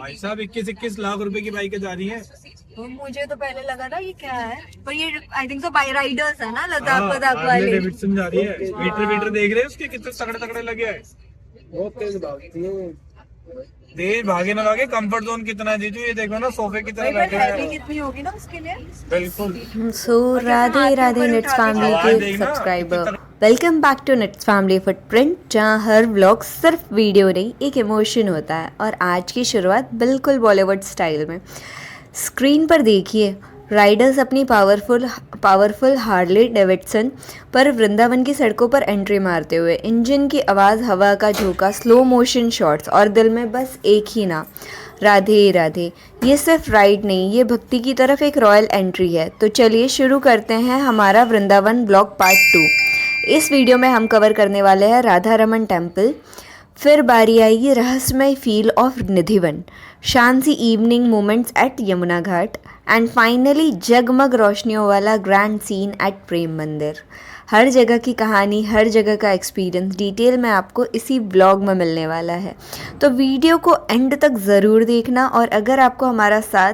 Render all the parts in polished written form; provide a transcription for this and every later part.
भाई साहब 21-21 लाख रुपए की बाइक जा रही है। मुझे तो पहले लगा था ये क्या है, पर ये आई थिंक तो बाई राइडर्स है ना, लद्दाख वद्दाख हार्ले वाले। डेविडसन जा रही है। मीटर मीटर देख रहे हैं उसके कितने तगड़े तगड़े लगे हैं। बहुत तेज भागती है। तेज भागे ना भागे, कंफर्ट जोन कितना है जीजू, ये देखो ना सोफे की तरह भाई बैठे हैवी हैं। कितनी होगी ना उसके लिए। बिल्कुल। So Radhe Radhe nets family आवाज़ के देखना, सब्सक्राइबर, कितना- welcome back to nets family footprint, जहाँ हर व्लॉग सिर्फ वीडियो नहीं एक इमोशन होता है। और आज की शुरुआत बिल्कुल बॉलीवुड स्टाइल में। स्क्रीन पर देखिए राइडर्स अपनी पावरफुल हार्ले डेविडसन पर वृंदावन की सड़कों पर एंट्री मारते हुए, इंजन की आवाज़, हवा का झोंका, स्लो मोशन शॉट्स और दिल में बस एक ही नाम, राधे राधे। ये सिर्फ राइड नहीं, ये भक्ति की तरफ एक रॉयल एंट्री है। तो चलिए शुरू करते हैं हमारा वृंदावन ब्लॉग पार्ट 2। इस वीडियो में हम कवर करने वाले हैं राधा रमन टेम्पल, फिर बारी आएगी रहस्यमय फील ऑफ निधिवन, शांत सी evening moments at Yamuna Ghat and finally जगमग रोशनियों वाला ग्रैंड सीन एट प्रेम मंदिर। हर जगह की कहानी, हर जगह का एक्सपीरियंस डिटेल में आपको इसी ब्लॉग में मिलने वाला है। तो वीडियो को एंड तक ज़रूर देखना, और अगर आपको हमारा साथ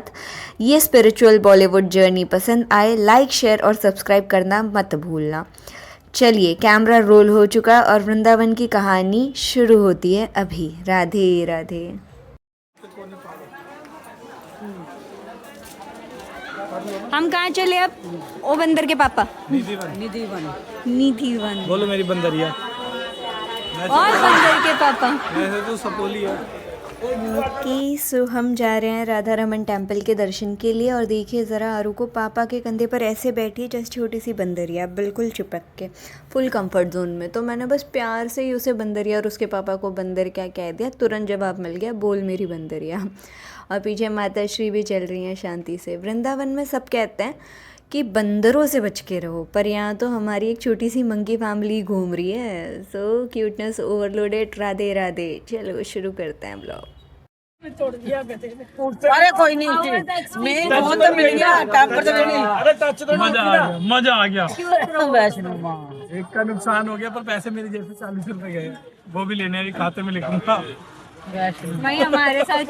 ये स्पिरिचुअल बॉलीवुड जर्नी पसंद आए, लाइक शेयर और सब्सक्राइब करना मत भूलना। चलिए कैमरा रोल हो चुका और वृंदावन की कहानी शुरू होती है अभी। राधे राधे। हम कहाँ चले अब? ओ बंदर के पापा निधिवन बोलो मेरी बंदरिया। और बंदर के पापा। वैसे तो सपोली है। ओके, सो हम जा रहे हैं राधा रमन टेम्पल के दर्शन के लिए। और देखिए ज़रा आरू को पापा के कंधे पर ऐसे बैठी है जैसे छोटी सी बंदरिया, बिल्कुल चिपक के, फुल कंफर्ट जोन में। तो मैंने बस प्यार से ही उसे बंदरिया और उसके पापा को बंदर क्या कह दिया, तुरंत जवाब मिल गया, बोल मेरी बंदरिया। और पीछे माता श्री भी चल रही हैं शांति से। वृंदावन में सब कहते हैं कि बंदरों से बच के रहो, पर यहाँ तो हमारी एक छोटी सी मंकी फैमिली घूम रही है। सो क्यूटनेस ओवरलोडेड। राधे राधे। चलो शुरू करते हैं ब्लॉग। अरे कोई नहीं, मेरी बहुत तो मिल गया, टेम्पर तो मिली। अरे टच तो मजा आ गया, मजा आ गया। वैष्णो माँ एक का नुकसान हो गया, पर पैसे मेरे जेब से 40 रुपए गए, वो भी लेने वाली खाते में लिखूंगा। भाई हमारे साथ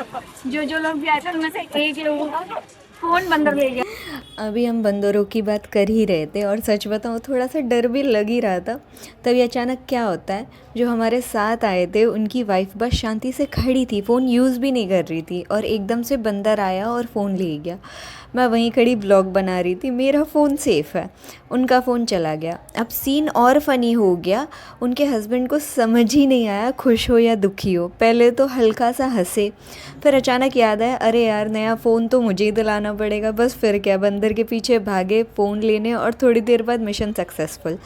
जो लोग भी आए थे उनमें से एक लोगों का फोन बंदर ले गया। अभी हम बंदरों की बात कर ही रहे थे, और सच बताऊँ थोड़ा सा डर भी लग ही रहा था। तभी अचानक क्या होता है, जो हमारे साथ आए थे उनकी वाइफ बस शांति से खड़ी थी, फ़ोन यूज़ भी नहीं कर रही थी, और एकदम से बंदर आया और फ़ोन ले गया। मैं वहीं खड़ी ब्लॉग बना रही थी, मेरा फ़ोन सेफ़ है, उनका फ़ोन चला गया। अब सीन और फ़नी हो गया, उनके हस्बैंड को समझ ही नहीं आया खुश हो या दुखी हो। पहले तो हल्का सा हंसे, फिर अचानक याद आया अरे यार नया फ़ोन तो मुझे ही दिलाना पड़ेगा। बस फिर क्या, बंदर के पीछे भागे फ़ोन लेने, और थोड़ी देर बाद मिशन सक्सेसफुल,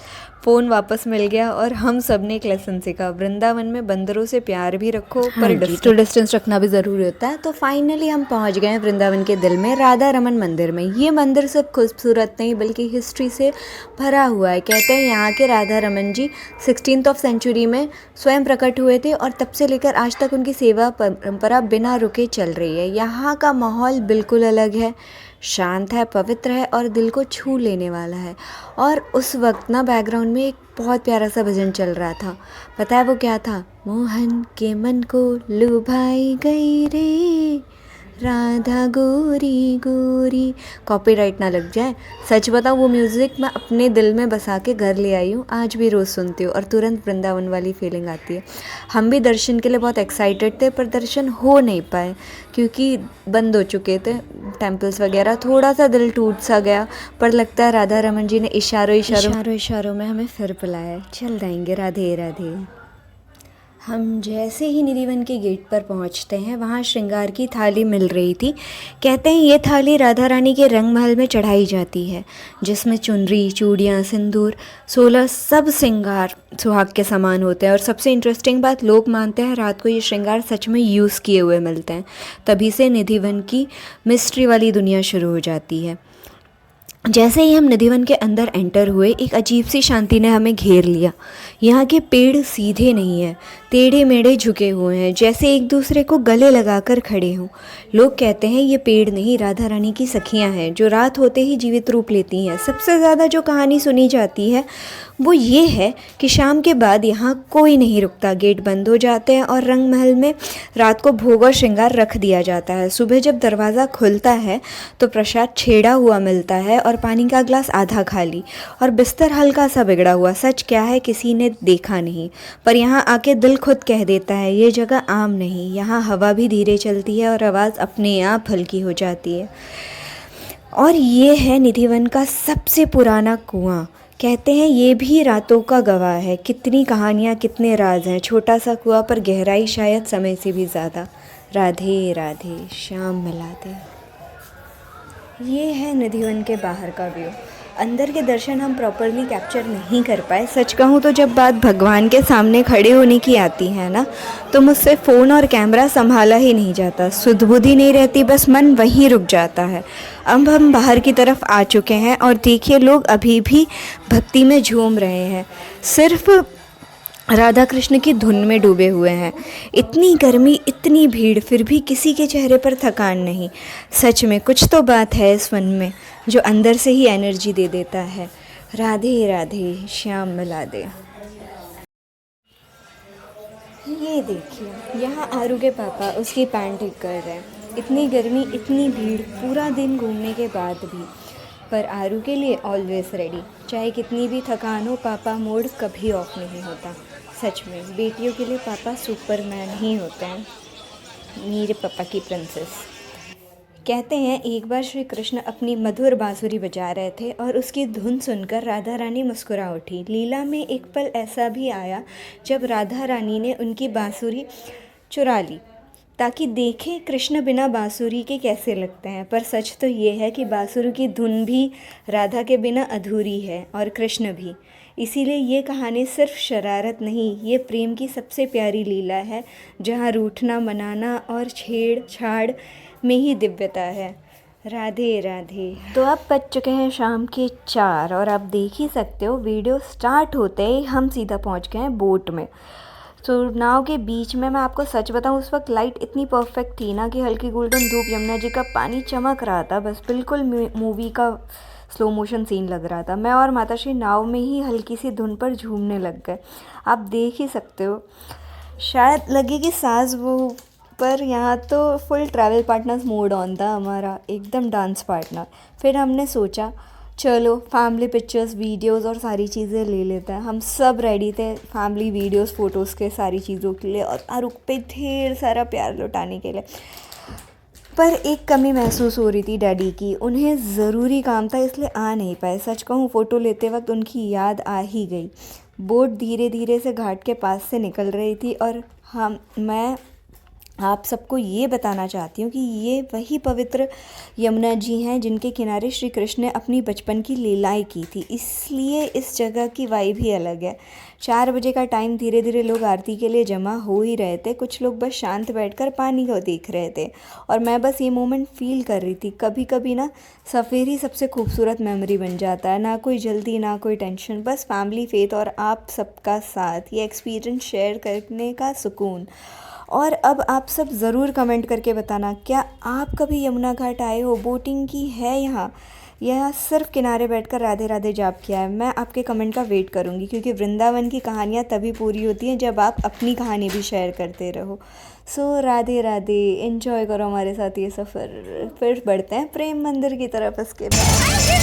फ़ोन वापस मिल गया। और हम सब ने एक लेसन सीखा, वृंदावन में बंदरों से प्यार भी रखो, पर डिस्टेंस रखना भी ज़रूरी होता है। तो फाइनली हम पहुंच गए हैं वृंदावन के दिल में, राधा रमन मंदिर में। ये मंदिर सिर्फ खूबसूरत नहीं बल्कि हिस्ट्री से भरा हुआ है। कहते हैं यहाँ के राधा रमन जी 16th सेंचुरी में स्वयं प्रकट हुए थे, और तब से लेकर आज तक उनकी सेवा परंपरा बिना रुके चल रही है। यहाँ का माहौल बिल्कुल अलग है, शांत है, पवित्र है और दिल को छू लेने वाला है। और उस वक्त ना बैकग्राउंड में एक बहुत प्यारा सा भजन चल रहा था। पता है वो क्या था? मोहन के मन को लुभाई गई रे राधा गोरी गोरी। कॉपीराइट ना लग जाए। सच बताऊँ वो म्यूज़िक मैं अपने दिल में बसा के घर ले आई हूँ, आज भी रोज़ सुनती हूँ और तुरंत वृंदावन वाली फीलिंग आती है। हम भी दर्शन के लिए बहुत एक्साइटेड थे, पर दर्शन हो नहीं पाए क्योंकि बंद हो चुके थे टेम्पल्स वगैरह। थोड़ा सा दिल टूट सा गया, पर लगता है राधा रमन जी ने इशारों में हमें फिर बुलाया। चल जाएंगे। राधे राधे। हम जैसे ही निधिवन के गेट पर पहुंचते हैं, वहाँ श्रृंगार की थाली मिल रही थी। कहते हैं ये थाली राधा रानी के रंग महल में चढ़ाई जाती है, जिसमें चुनरी, चूड़ियाँ, सिंदूर, 16 सब श्रृंगार सुहाग के समान होते हैं। और सबसे इंटरेस्टिंग बात, लोग मानते हैं रात को ये श्रृंगार सच में यूज़ किए हुए मिलते हैं। तभी से निधिवन की मिस्ट्री वाली दुनिया शुरू हो जाती है। जैसे ही हम निधिवन के अंदर एंटर हुए, एक अजीब सी शांति ने हमें घेर लिया। यहाँ के पेड़ सीधे नहीं हैं, टेढ़े मेढ़े झुके हुए हैं, जैसे एक दूसरे को गले लगाकर खड़े हों। लोग कहते हैं ये पेड़ नहीं, राधा रानी की सखियाँ हैं जो रात होते ही जीवित रूप लेती हैं। सबसे ज़्यादा जो कहानी सुनी जाती है वो ये है कि शाम के बाद यहाँ कोई नहीं रुकता, गेट बंद हो जाते हैं और रंग महल में रात को भोग और श्रृंगार रख दिया जाता है। सुबह जब दरवाज़ा खुलता है तो प्रसाद छेड़ा हुआ मिलता है और पानी का ग्लास आधा खाली और बिस्तर हल्का सा बिगड़ा हुआ। सच क्या है किसी ने देखा नहीं, पर यहाँ आके दिल खुद कह देता है ये जगह आम नहीं। यहाँ हवा भी धीरे चलती है और आवाज़ अपने आप हल्की हो जाती है। और ये है निधिवन का सबसे पुराना कुआं। कहते हैं ये भी रातों का गवाह है। कितनी कहानियाँ, कितने राज हैं। छोटा सा कुआं पर गहराई शायद समय से भी ज़्यादा। राधे राधे श्याम मिला दे। ये है निधिवन के बाहर का व्यू। अंदर के दर्शन हम प्रॉपरली कैप्चर नहीं कर पाए। सच कहूँ तो जब बात भगवान के सामने खड़े होने की आती है ना, तो मुझसे फ़ोन और कैमरा संभाला ही नहीं जाता। सुध बुद्धि नहीं रहती, बस मन वहीं रुक जाता है। अब हम बाहर की तरफ आ चुके हैं और देखिए लोग अभी भी भक्ति में झूम रहे हैं, सिर्फ राधा कृष्ण की धुन में डूबे हुए हैं। इतनी गर्मी, इतनी भीड़, फिर भी किसी के चेहरे पर थकान नहीं। सच में कुछ तो बात है इस वन में जो अंदर से ही एनर्जी दे देता है। राधे राधे श्याम मिला दे। ये देखिए यहाँ आरू के पापा उसकी पैंट ठीक कर रहे हैं। इतनी गर्मी, इतनी भीड़, पूरा दिन घूमने के बाद भी, पर आरू के लिए ऑलवेज रेडी। चाहे कितनी भी थकान हो, पापा मोड कभी ऑफ नहीं होता। सच में बेटियों के लिए पापा सुपरमैन ही होते हैं। मेरे पापा की प्रिंसेस। कहते हैं एक बार श्री कृष्ण अपनी मधुर बांसुरी बजा रहे थे और उसकी धुन सुनकर राधा रानी मुस्कुरा उठी। लीला में एक पल ऐसा भी आया जब राधा रानी ने उनकी बांसुरी चुरा ली ताकि देखें कृष्ण बिना बांसुरी के कैसे लगते हैं। पर सच तो ये है कि बांसुरी की धुन भी राधा के बिना अधूरी है और कृष्ण भी। इसीलिए ये कहानी सिर्फ शरारत नहीं, ये प्रेम की सबसे प्यारी लीला है जहाँ रूठना, मनाना और छेड़छाड़ में ही दिव्यता है। राधे राधे। तो अब बज चुके हैं शाम के 4 और आप देख ही सकते हो वीडियो स्टार्ट होते ही हम सीधा पहुँच गए हैं बोट में। तो नाव के बीच में मैं आपको सच बताऊं, उस वक्त लाइट इतनी परफेक्ट थी ना कि हल्की गोल्डन धूप, यमुना जी का पानी चमक रहा था, बस बिल्कुल मूवी का स्लो मोशन सीन लग रहा था। मैं और माताश्री नाव में ही हल्की सी धुन पर झूमने लग गए। आप देख ही सकते हो, शायद लगे कि सास बहू, पर यहाँ तो full travel partners mode on था हमारा, एकदम डांस पार्टनर। फिर हमने सोचा चलो फैमिली पिक्चर्स, वीडियोस और सारी चीज़ें ले लेते हैं। हम सब रेडी थे फैमिली वीडियोस, फ़ोटोज़ के सारी चीज़ों के लिए और आरुख पे ढेर सारा प्यार लुटाने के लिए। पर एक कमी महसूस हो रही थी डैडी की। उन्हें ज़रूरी काम था इसलिए आ नहीं पाए। सच कहूँ फ़ोटो लेते वक्त उनकी याद आ ही गई। बोट धीरे धीरे से घाट के पास से निकल रही थी और मैं आप सबको ये बताना चाहती हूँ कि ये वही पवित्र यमुना जी हैं जिनके किनारे श्री कृष्ण ने अपनी बचपन की लीलाएं की थी। इसलिए इस जगह की वाइब ही अलग है। 4 बजे का टाइम, धीरे धीरे लोग आरती के लिए जमा हो ही रहे थे। कुछ लोग बस शांत बैठकर पानी को देख रहे थे और मैं बस ये मोमेंट फील कर रही थी। कभी कभी ना सफ़र ही सबसे खूबसूरत मेमोरी बन जाता है। ना कोई जल्दी, ना कोई टेंशन, बस फैमिली, फेथ और आप सबका साथ, ये एक्सपीरियंस शेयर करने का सुकून। और अब आप सब ज़रूर कमेंट करके बताना, क्या आप कभी यमुना घाट आए हो? बोटिंग की है यहाँ या सिर्फ किनारे बैठकर राधे राधे जाप किया है? मैं आपके कमेंट का वेट करूँगी, क्योंकि वृंदावन की कहानियाँ तभी पूरी होती हैं जब आप अपनी कहानी भी शेयर करते रहो। सो राधे राधे, एंजॉय करो हमारे साथ ये सफ़र। फिर बढ़ते हैं प्रेम मंदिर की तरफ इसके बाद।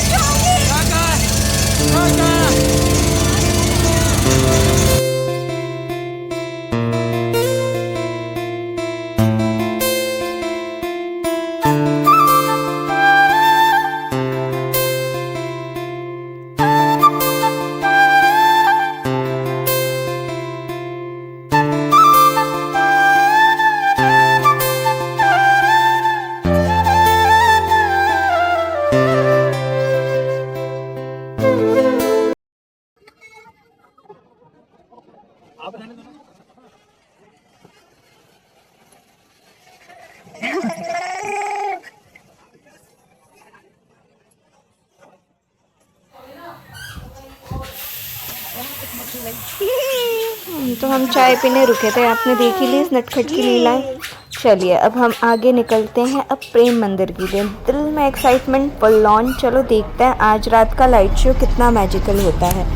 तो हम चाय पीने रुके थे, आपने देख ही ली इस नटखट की लीलाएं। चलिए अब हम आगे निकलते हैं अब प्रेम मंदिर के लिए। दिल में एक्साइटमेंट फुल ऑन। चलो देखते हैं आज रात का लाइट शो कितना मैजिकल होता है।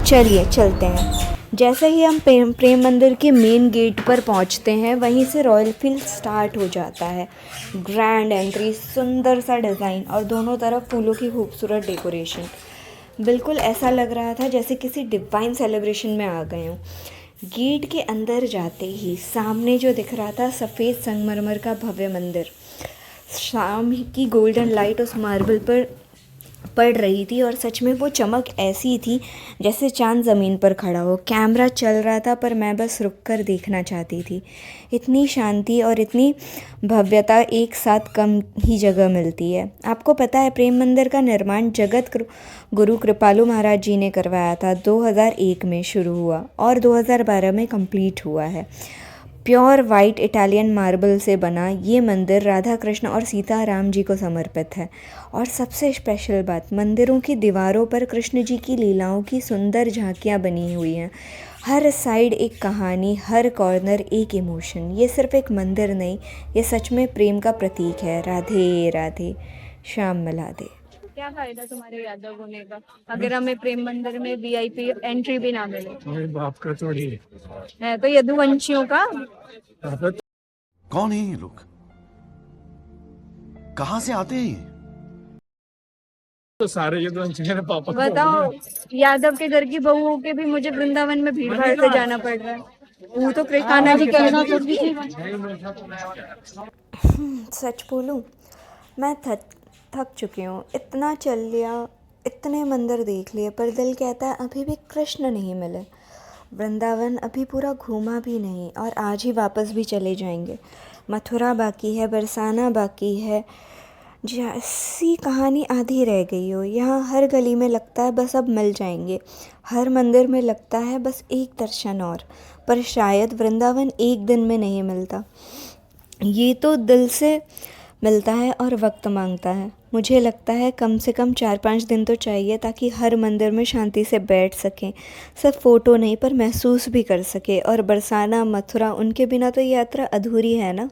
चलिए चलते हैं। जैसे ही हम प्रेम मंदिर के मेन गेट पर पहुंचते हैं, वहीं से रॉयल फील्ड स्टार्ट हो जाता है। ग्रैंड एंट्री, सुंदर सा डिज़ाइन और दोनों तरफ फूलों की खूबसूरत डेकोरेशन। बिल्कुल ऐसा लग रहा था जैसे किसी डिवाइन सेलिब्रेशन में आ गए हों। गेट के अंदर जाते ही सामने जो दिख रहा था सफ़ेद संगमरमर का भव्य मंदिर, शाम की गोल्डन लाइट उस मार्बल पर पड़ रही थी और सच में वो चमक ऐसी थी जैसे चांद ज़मीन पर खड़ा हो। कैमरा चल रहा था पर मैं बस रुक कर देखना चाहती थी। इतनी शांति और इतनी भव्यता एक साथ कम ही जगह मिलती है। आपको पता है प्रेम मंदिर का निर्माण जगत गुरु कृपालु महाराज जी ने करवाया था। 2001 में शुरू हुआ और 2012 में कंप्लीट हुआ है। प्योर वाइट इटालियन मार्बल से बना ये मंदिर राधा कृष्ण और सीता राम जी को समर्पित है। और सबसे स्पेशल बात, मंदिरों की दीवारों पर कृष्ण जी की लीलाओं की सुंदर झांकियाँ बनी हुई हैं। हर साइड एक कहानी, हर कॉर्नर एक इमोशन। ये सिर्फ एक मंदिर नहीं, ये सच में प्रेम का प्रतीक है। राधे राधे, शाम मिला दे। क्या फायदा तुम्हारे यादव होने का अगर हमें प्रेम मंदिर में वीआईपी एंट्री भी ना मिले? मेरे बाप का थोड़ी है तो यदुवंशियों का। है। कौन है ये लोग? कहां से आते हैं ये? तो सारे ये तो मेरे पापा को बताओ, यादव के घर की बहुओं के भी मुझे वृंदावन में भीड़ भाड़ से जाना पड़ रहा है। वो तो कृष्णा जी कहना थोड़ी थी। सच बोलूं, मैं थक चुकी हूँ। इतना चल लिया, इतने मंदिर देख लिए, पर दिल कहता है अभी भी कृष्ण नहीं मिले। वृंदावन अभी पूरा घूमा भी नहीं और आज ही वापस भी चले जाएंगे। मथुरा बाकी है, बरसाना बाकी है। जैसी कहानी आधी रह गई हो। यहाँ हर गली में लगता है बस अब मिल जाएंगे, हर मंदिर में लगता है बस एक दर्शन और। पर शायद वृंदावन एक दिन में नहीं मिलता, ये तो दिल से मिलता है और वक्त मांगता है। मुझे लगता है कम से कम 4-5 दिन तो चाहिए ताकि हर मंदिर में शांति से बैठ सकें, सिर्फ फ़ोटो नहीं पर महसूस भी कर सके। और बरसाना, मथुरा, उनके बिना तो ये यात्रा अधूरी है ना।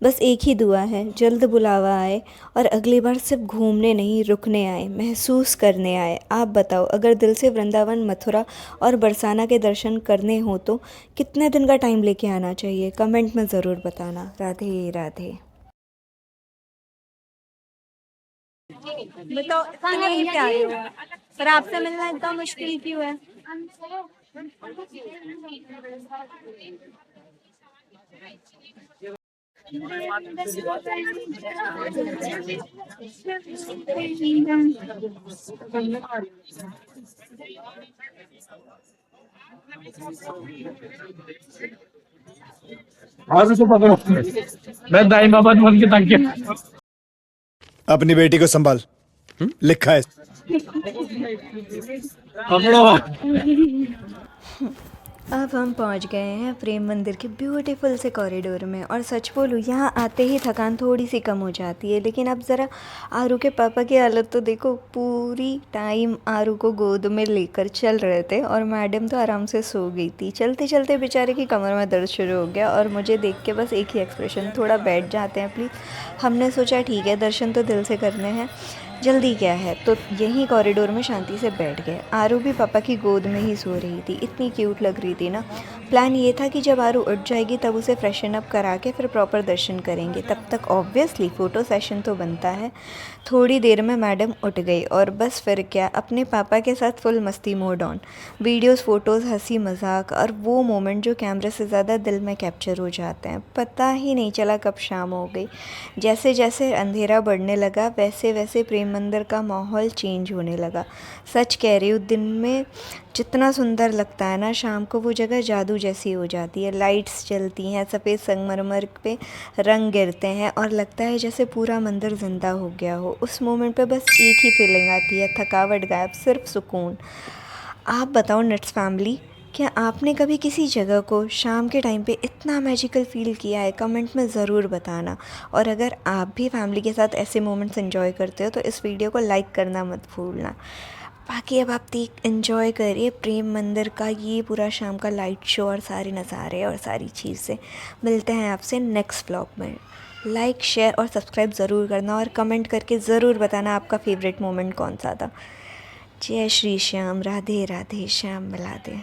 बस एक ही दुआ है, जल्द बुलावा आए और अगली बार सिर्फ घूमने नहीं, रुकने आए, महसूस करने आए। आप बताओ, अगर दिल से वृंदावन, मथुरा और बरसाना के दर्शन करने हो तो कितने दिन का टाइम लेके आना चाहिए? कमेंट में ज़रूर बताना। राधे राधे। बताओ, इतने ही प्यारे हो पर आपसे मिलना इतना मुश्किल क्यों है? आज तो पकड़ो, मैं दाई बाबा बोल के ताकि अपनी बेटी को संभाल, लिखा है। पकड़ो। अब हम पहुंच गए हैं प्रेम मंदिर के ब्यूटीफुल से कॉरिडोर में। और सच बोलूँ, यहाँ आते ही थकान थोड़ी सी कम हो जाती है। लेकिन अब ज़रा आरू के पापा की हालत तो देखो। पूरी टाइम आरू को गोद में लेकर चल रहे थे और मैडम तो आराम से सो गई थी। चलते चलते बेचारे की कमर में दर्द शुरू हो गया और मुझे देख के बस एक ही एक्सप्रेशन, थोड़ा बैठ जाते हैं प्लीज़। हमने सोचा ठीक है, दर्शन तो दिल से करने हैं, जल्दी क्या है। तो यहीं कॉरिडोर में शांति से बैठ गए। आरू भी पापा की गोद में ही सो रही थी, इतनी क्यूट लग रही थी ना। प्लान ये था कि जब आरू उठ जाएगी तब उसे फ्रेशन अप करा के फिर प्रॉपर दर्शन करेंगे। तब तक ऑब्वियसली फ़ोटो सेशन तो बनता है। थोड़ी देर में मैडम उठ गई और बस फिर क्या, अपने पापा के साथ फुल मस्ती मोड ऑन। वीडियोस, फ़ोटोज़, हंसी मजाक और वो मोमेंट जो कैमरे से ज़्यादा दिल में कैप्चर हो जाते हैं। पता ही नहीं चला कब शाम हो गई। जैसे जैसे अंधेरा बढ़ने लगा वैसे वैसे प्रेम मंदिर का माहौल चेंज होने लगा। सच कह रही हूँ, दिन में जितना सुंदर लगता है ना, शाम को वो जगह जादू जैसी हो जाती है। लाइट्स जलती हैं, सफ़ेद संगमरमर पे रंग गिरते हैं और लगता है जैसे पूरा मंदिर ज़िंदा हो गया हो। उस मोमेंट पे बस एक ही फीलिंग आती है, थकावट गायब, सिर्फ सुकून। आप बताओ नट्स फैमिली, क्या आपने कभी किसी जगह को शाम के टाइम पे इतना मैजिकल फ़ील किया है? कमेंट में ज़रूर बताना। और अगर आप भी फैमिली के साथ ऐसे मोमेंट्स एंजॉय करते हो तो इस वीडियो को लाइक करना मत भूलना। बाकी अब आप एंजॉय करिए प्रेम मंदिर का ये पूरा शाम का लाइट शो और सारे नज़ारे और सारी चीज़ें। मिलते हैं आपसे नेक्स्ट व्लॉग में। लाइक, शेयर और सब्सक्राइब ज़रूर करना और कमेंट करके ज़रूर बताना आपका फेवरेट मोमेंट कौन सा था। जय श्री श्याम, राधे राधे, श्याम मिला दे।